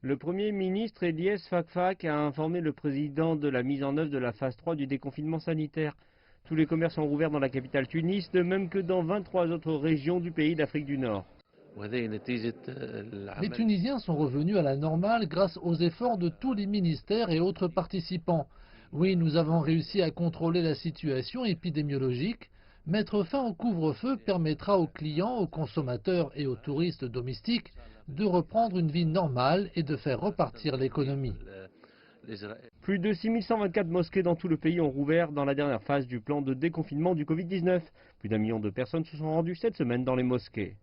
Le Premier ministre Eliès Fakfak a informé le président de la mise en œuvre de la phase 3 du déconfinement sanitaire. Tous les commerces sont rouverts dans la capitale Tunis, de même que dans 23 autres régions du pays d'Afrique du Nord. Les Tunisiens sont revenus à la normale grâce aux efforts de tous les ministères et autres participants. Oui, nous avons réussi à contrôler la situation épidémiologique. Mettre fin au couvre-feu permettra aux clients, aux consommateurs et aux touristes domestiques de reprendre une vie normale et de faire repartir l'économie. Plus de 6124 mosquées dans tout le pays ont rouvert dans la dernière phase du plan de déconfinement du Covid-19. Plus d'1 million de personnes se sont rendues cette semaine dans les mosquées.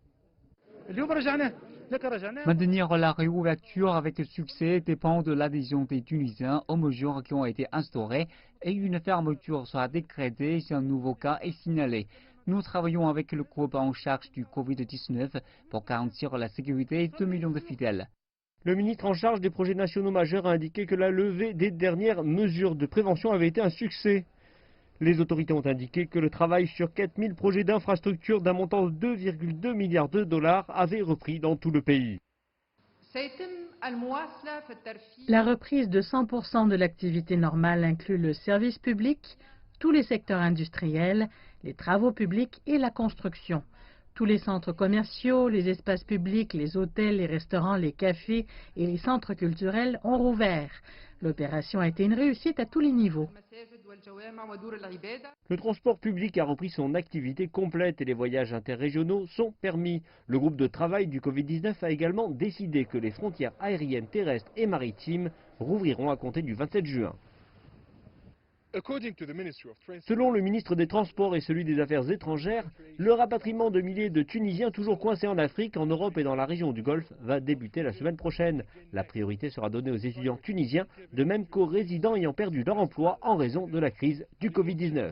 Maintenir la réouverture avec succès dépend de l'adhésion des Tunisiens aux mesures qui ont été instaurées et une fermeture sera décrétée si un nouveau cas est signalé. Nous travaillons avec le groupe en charge du Covid-19 pour garantir la sécurité de 2 millions de fidèles. Le ministre en charge des projets nationaux majeurs a indiqué que la levée des dernières mesures de prévention avait été un succès. Les autorités ont indiqué que le travail sur 4000 projets d'infrastructure d'un montant de 2,2 milliards de dollars avait repris dans tout le pays. La reprise de 100% de l'activité normale inclut le service public, tous les secteurs industriels, les travaux publics et la construction. Tous les centres commerciaux, les espaces publics, les hôtels, les restaurants, les cafés et les centres culturels ont rouvert. L'opération a été une réussite à tous les niveaux. Le transport public a repris son activité complète et les voyages interrégionaux sont permis. Le groupe de travail du Covid-19 a également décidé que les frontières aériennes, terrestres et maritimes rouvriront à compter du 27 juin. Selon le ministre des Transports et celui des Affaires étrangères, le rapatriement de milliers de Tunisiens toujours coincés en Afrique, en Europe et dans la région du Golfe va débuter la semaine prochaine. La priorité sera donnée aux étudiants tunisiens, de même qu'aux résidents ayant perdu leur emploi en raison de la crise du Covid-19.